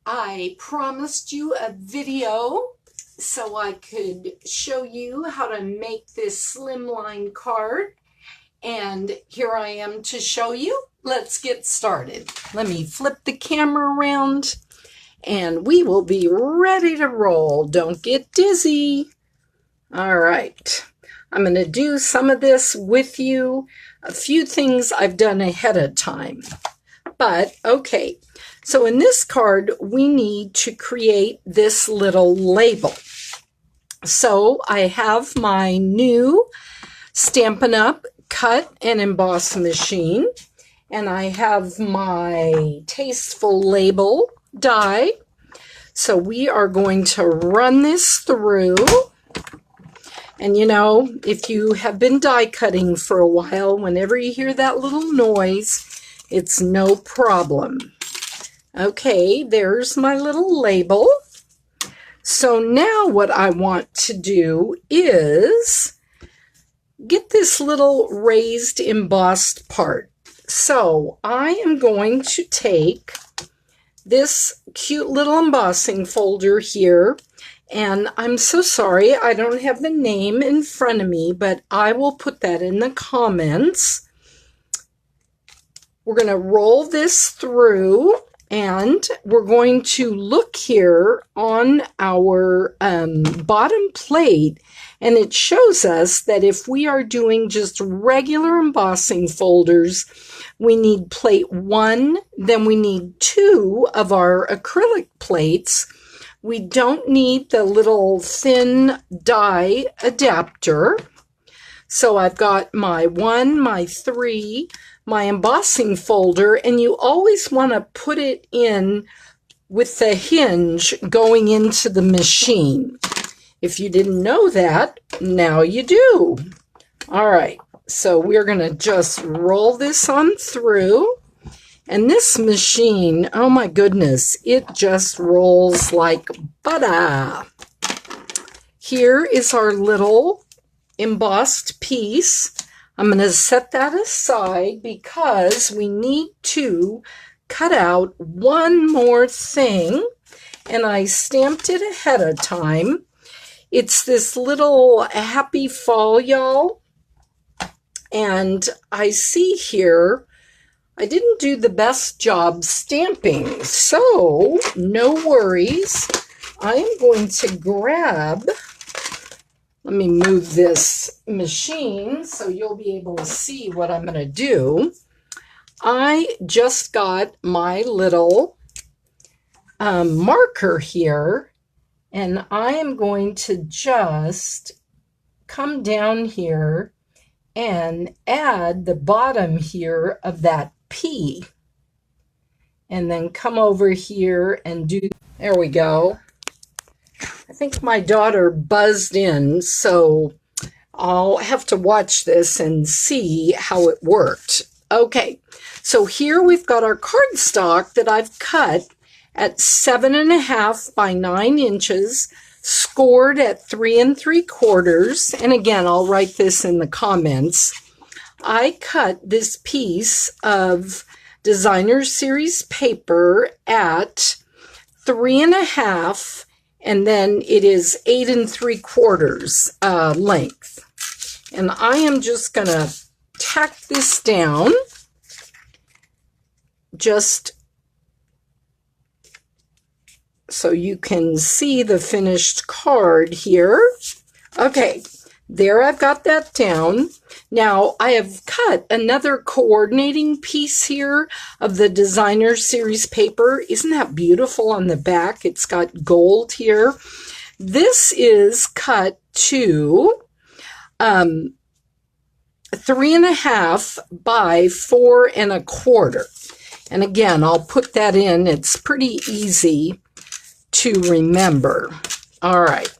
I promised you a video so I could show you how to make this slimline card, and here I am to show you. Let's get started. Let me flip the camera around and we will be ready to roll. Don't get dizzy. All right, I'm going to do some of this with you. A few things I've done ahead of time, but okay. So in this card, we need to create this little label. So I have my new Stampin' Up Cut and Emboss Machine, and I have my Tasteful Label die. So we are going to run this through. And you know, if you have been die cutting for a while, whenever you hear that little noise, it's no problem. Okay, there's my little label. So now what I want to do is get this little raised embossed part. So I am going to take this cute little embossing folder here, and I'm so sorry I don't have the name in front of me, but I will put that in the comments. We're going to roll this through, and we're going to look here on our bottom plate, and it shows us that if we are doing just regular embossing folders, we need plate 1, then we need 2 of our acrylic plates. We don't need the little thin die adapter. So I've got my 1, my 3, my embossing folder, and you always want to put it in with the hinge going into the machine. If you didn't know that, now you do. All right, so we're going to just roll this on through. And this machine, oh my goodness, it just rolls like butter. Here is our little embossed piece. I'm going to set that aside because we need to cut out one more thing, and I stamped it ahead of time. It's this little happy fall, y'all, and I see here I didn't do the best job stamping, so no worries. I am going to grab, let me move this machine so you'll be able to see what I'm going to do. I just got my little marker here, and I am going to just come down here and add the bottom here of that P. And then come over here and do, there we go. I think my daughter buzzed in, so I'll have to watch this and see how it worked. Okay, so here we've got our cardstock that I've cut at 7.5 by 9 inches, scored at 3 3/4. And again, I'll write this in the comments. I cut this piece of Designer Series paper at 3.5, and then it is 8 3/4 length. And I am just going to tack this down just so you can see the finished card here. Okay, there I've got that down. Now I have cut another coordinating piece here of the Designer Series paper. Isn't that beautiful on the back? It's got gold here. This is cut to 3.5 by 4 1/4. And again, I'll put that in. It's pretty easy to remember. All right.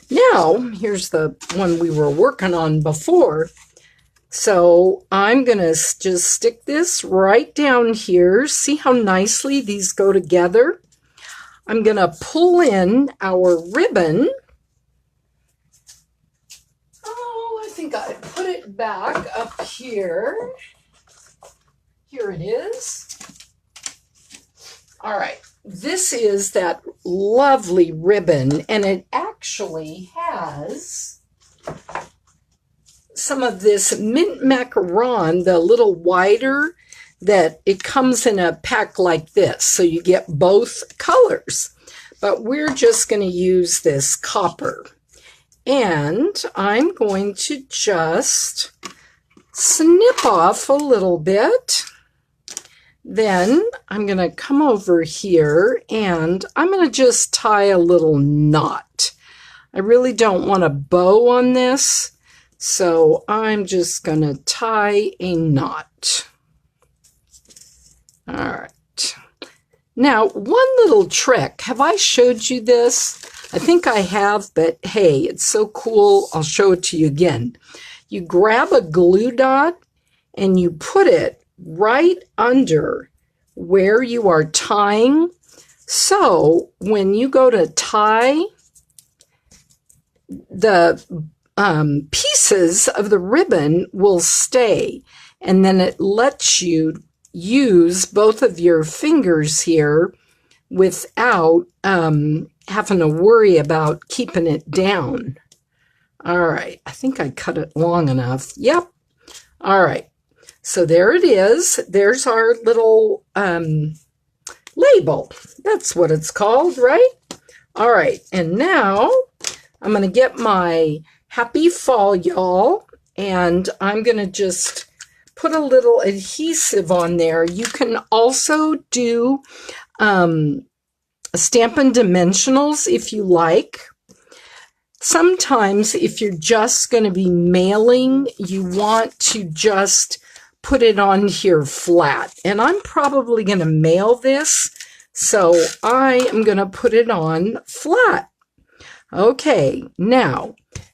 Now, here's the one we were working on before. So I'm going to just stick this right down here. See how nicely these go together? I'm going to pull in our ribbon. Oh, I think I put it back up here. Here it is. All right. this is that lovely ribbon, and it actually has some of this mint macaron, the little wider, that it comes in a pack like this, so you get both colors. But we're just going to use this copper. And I'm going to just snip off a little bit. Then I'm going to come over here and I'm going to just tie a little knot. I really don't want a bow on this, so I'm just going to tie a knot. All right. Now, one little trick. Have I showed you this? I think I have, but hey, it's so cool. I'll show it to you again. You grab a glue dot and you put it right under where you are tying. So when you go to tie, the pieces of the ribbon will stay, and then it lets you use both of your fingers here without having to worry about keeping it down. All right, I think I cut it long enough. Yep. All right. So there it is. There's our little label. That's what it's called, right? All right. And now I'm going to get my Happy Fall, y'all. And I'm going to just put a little adhesive on there. You can also do Stampin' Dimensionals if you like. Sometimes if you're just going to be mailing, you want to just put it on here flat. And I'm probably going to mail this, so I am going to put it on flat. Okay, now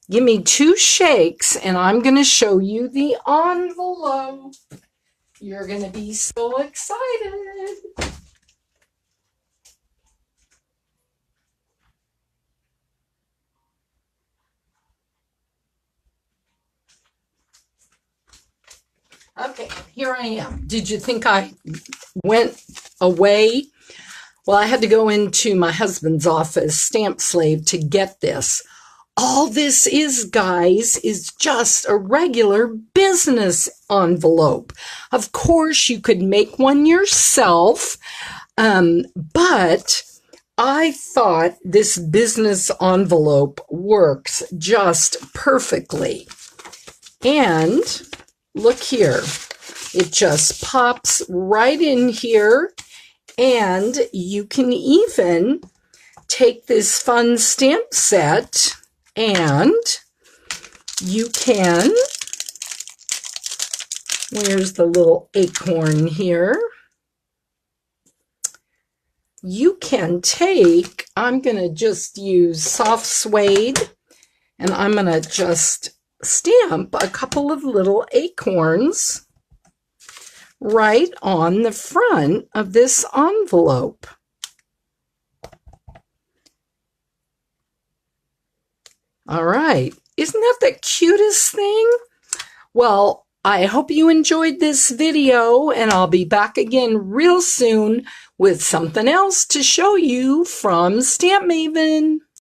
give me 2 shakes and I'm going to show you the envelope. You're going to be so excited. Okay, here I am. Did you think I went away? Well, I had to go into my husband's office, Stamp Slave, to get this. All this is, guys, is just a regular business envelope. Of course, you could make one yourself, but I thought this business envelope works just perfectly. And look here, it just pops right in here, and you can even take this fun stamp set and you can, where's the little acorn here? You can take, I'm going to just use soft suede, and I'm going to just stamp a couple of little acorns right on the front of this envelope. All right, isn't that the cutest thing? Well, I hope you enjoyed this video, and I'll be back again real soon with something else to show you from Stamp Maven.